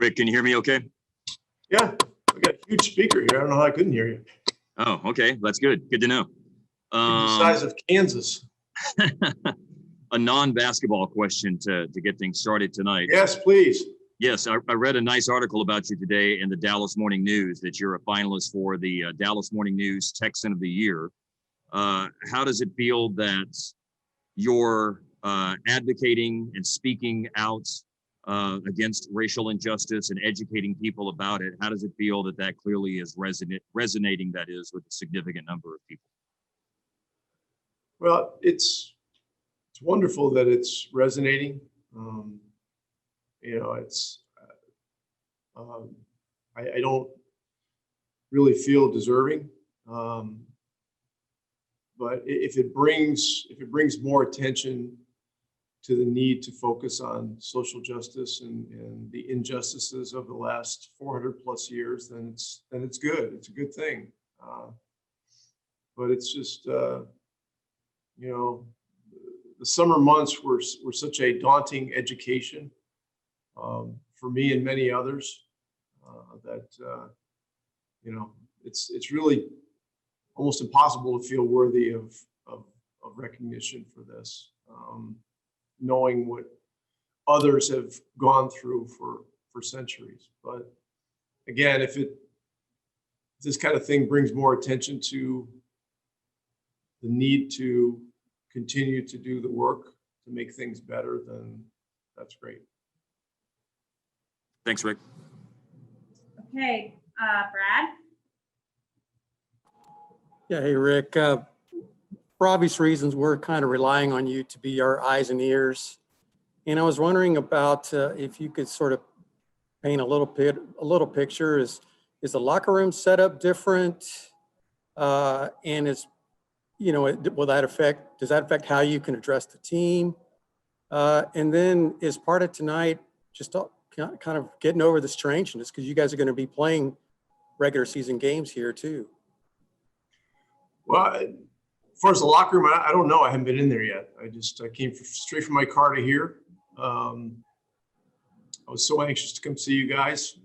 Rick, can you hear me okay? Yeah, I got a huge speaker here. I don't know how I couldn't hear you. Oh, okay. That's good. Good to know. The size of Kansas. A non-basketball question to get things started tonight. Yes, please. Yes, I read a nice article about you today in the Dallas Morning News that you're a finalist for the Dallas Morning News Texan of the Year. How does it feel that you're advocating and speaking out against racial injustice and educating people about it? How does it feel that that clearly is resonating, that is, with a significant number of people? Well, it's wonderful that it's resonating. It's I don't really feel deserving, but if it brings more attention to the need to focus on social justice and the injustices of the last 400 plus years, then it's good. It's a good thing. But it's just the summer months were such a daunting education for me and many others that it's really almost impossible to feel worthy of recognition for this, knowing what others have gone through for centuries. But again, if this kind of thing brings more attention to the need to continue to do the work to make things better, then that's great. Thanks, Rick. Okay, Brad. Yeah, hey, Rick. For obvious reasons, we're kind of relying on you to be our eyes and ears. And I was wondering about if you could sort of paint a little picture. Is the locker room setup different? And does that affect how you can address the team? And then is part of tonight just kind of getting over the strangeness, because you guys are going to be playing regular season games here too? Well, as far as the locker room, I don't know. I haven't been in there yet. I came straight from my car to here. I was so anxious to come see you guys.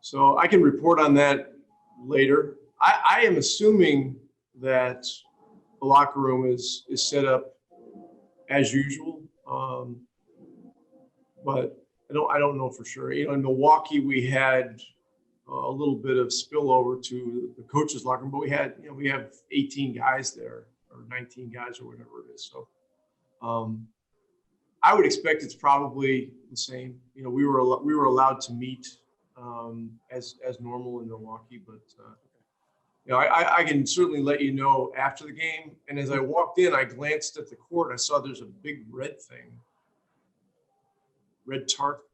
So I can report on that later. I am assuming that the locker room is set up as usual, but I don't know for sure. In Milwaukee, we had a little bit of spillover to the coaches' locker room, but we have 18 guys there, or 19 guys, or whatever it is. So I would expect it's probably the same. We were allowed to meet as normal in Milwaukee, but I can certainly let you know after the game. And as I walked in, I glanced at the court. I saw there's a big red tarp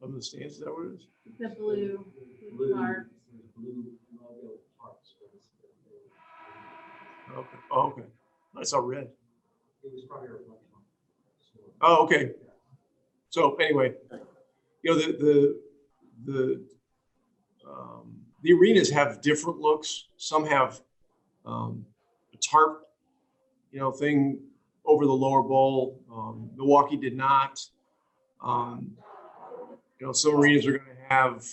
on the stands. Is that what it is? The blue tarp. Okay. Oh, okay. I saw red. It was probably a reflection. Oh, okay. So anyway, the arenas have different looks. Some have a tarp, thing over the lower bowl. Milwaukee did not. Some arenas are going to have,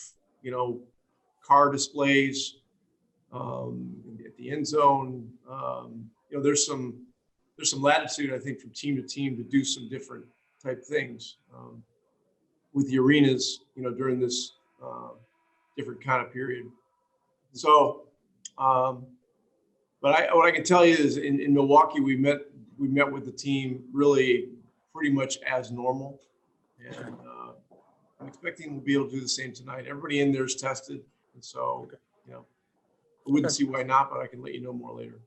car displays at the end zone. There's some latitude, I think, from team to team to do some different type things with the arenas, during this different kind of period. So, but what I can tell you is in Milwaukee, we met with the team really pretty much as normal, and I'm expecting we'll be able to do the same tonight. Everybody in there is tested, and so I wouldn't see why not, but I can let you know more later.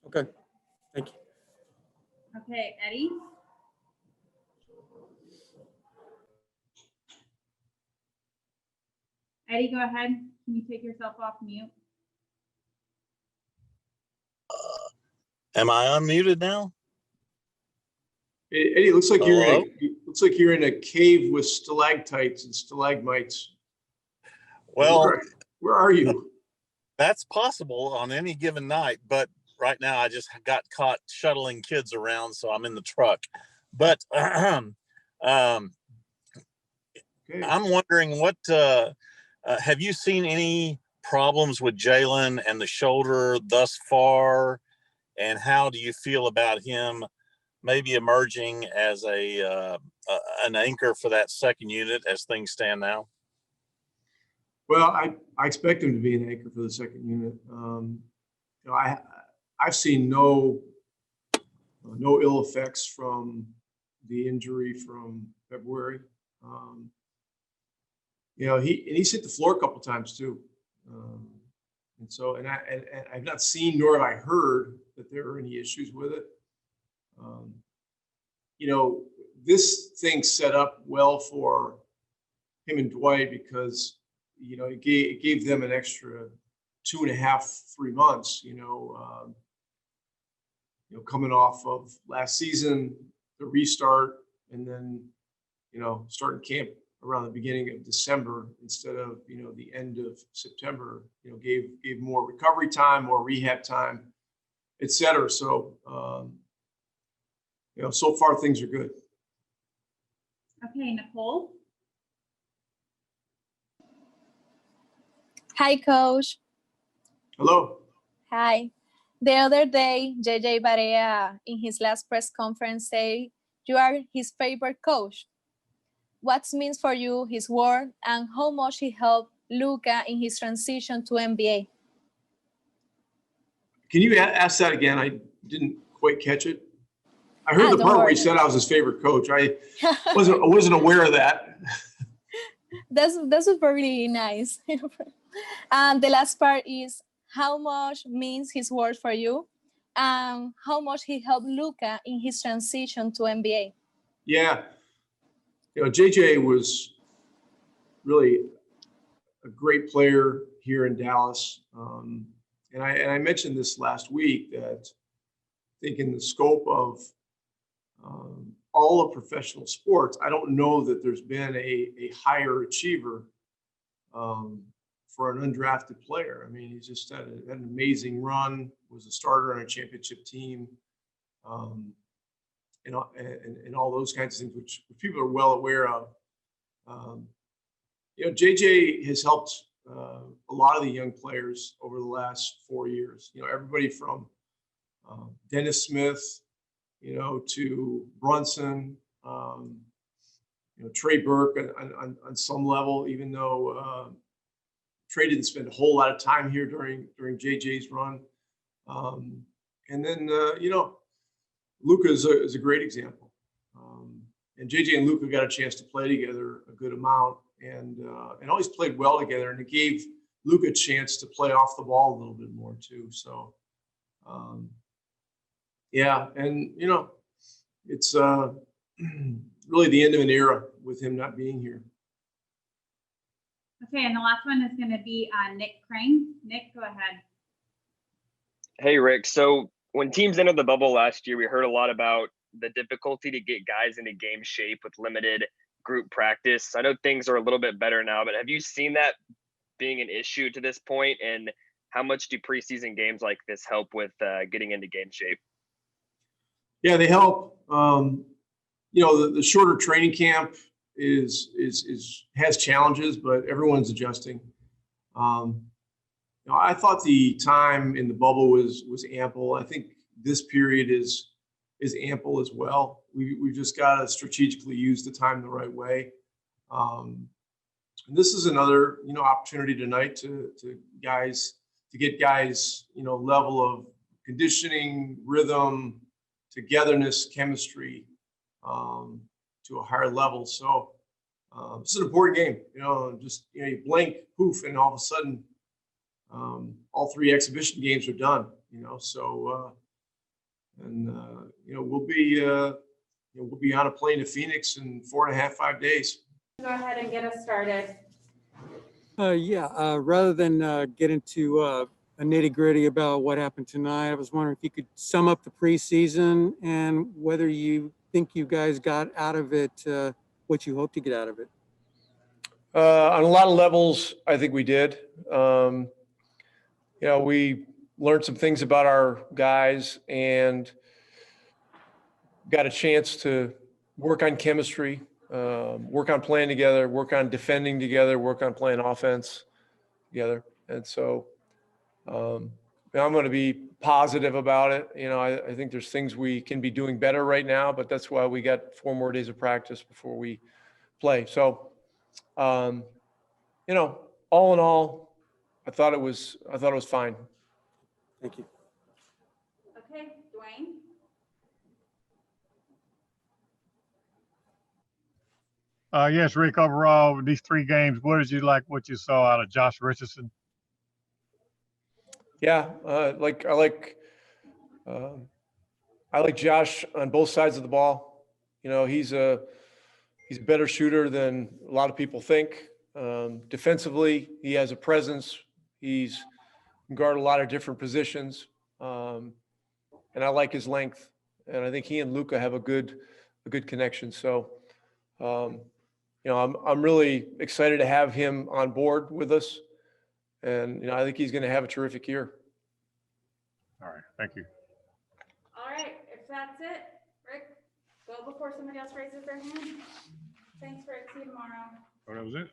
Okay, thank you. Okay, Eddie. Eddie, go ahead. Can you take yourself off mute? Am I unmuted now? Eddie, it looks like you're in a cave with stalactites and stalagmites. Well, where are you? That's possible on any given night, but right now I just got caught shuttling kids around, so I'm in the truck. But Okay. I'm wondering have you seen any problems with Jalen and the shoulder thus far? And how do you feel about him maybe emerging as an anchor for that second unit as things stand now? Well, I expect him to be an anchor for the second unit. I've seen no ill effects from the injury from February. He's hit the floor a couple times too. And I've not seen nor have I heard that there are any issues with it. This thing set up well for him and Dwight because, it gave them an extra 2.5, 3 months, coming off of last season, the restart, and then, starting camp around the beginning of December instead of, the end of September, gave more recovery time, more rehab time, et cetera. So, so far things are good. Okay, Nicole. Hi, Coach. Hello. Hi. The other day, JJ Barea, in his last press conference, said you are his favorite coach. What means for you his work and how much he helped Luka in his transition to NBA? Can you ask that again? I didn't quite catch it. I heard the don't part where worry. he said I was his favorite coach. I wasn't aware of that. That's very nice. And the last part is how much means his work for you and how much he helped Luka in his transition to NBA. Yeah. JJ was really a great player here in Dallas. And I mentioned this last week that I think in the scope of all of professional sports, I don't know that there's been a higher achiever for an undrafted player. I mean, he's just had an amazing run, was a starter on a championship team, and all those kinds of things, which people are well aware of. JJ has helped a lot of the young players over the last 4 years. Everybody from Dennis Smith, to Brunson, Trey Burke on some level, even though Trey didn't spend a whole lot of time here during JJ's run. And then, Luka is a great example. And JJ and Luka got a chance to play together a good amount and always played well together. And it gave Luka a chance to play off the ball a little bit more too. So, yeah. And, it's really the end of an era with him not being here. Okay, and the last one is going to be Nick Crane. Nick, go ahead. Hey, Rick. So when teams entered the bubble last year, we heard a lot about the difficulty to get guys into game shape with limited group practice. I know things are a little bit better now, but have you seen that being an issue to this point? And how much do preseason games like this help with getting into game shape? Yeah, they help. The shorter training camp has challenges, but everyone's adjusting. I thought the time in the bubble was ample. I think this period is ample as well. We've just got to strategically use the time the right way. And this is another opportunity tonight to get guys level of conditioning, rhythm, togetherness, chemistry to a higher level. So this is an important game. You blink, poof, and all of a sudden all 3 exhibition games are done. So we'll be on a plane to Phoenix in 4.5, 5 days. Go ahead and get us started. Rather than get into a nitty-gritty about what happened tonight, I was wondering if you could sum up the preseason and whether you think you guys got out of it what you hope to get out of it. On a lot of levels, I think we did. We learned some things about our guys and got a chance to work on chemistry, work on playing together, work on defending together, work on playing offense together. And so I'm going to be positive about it. You know, I think there's things we can be doing better right now, but that's why we got 4 more days of practice before we play. So, you know, all in all, I thought it was fine. Thank you. Okay, Dwayne? Yes, Rick, overall, these 3 games, what did you like what you saw out of Josh Richardson? Yeah, I like Josh on both sides of the ball. You know, he's a better shooter than a lot of people think. Defensively, he has a presence. He's can guard a lot of different positions, and I like his length. And I think he and Luka have a good connection. So, you know, I'm really excited to have him on board with us, and you know, I think he's going to have a terrific year. All right, thank you. All right, if that's it, Rick, go before somebody else raises their hand. Thanks, Rick. See you tomorrow. Oh, that was it?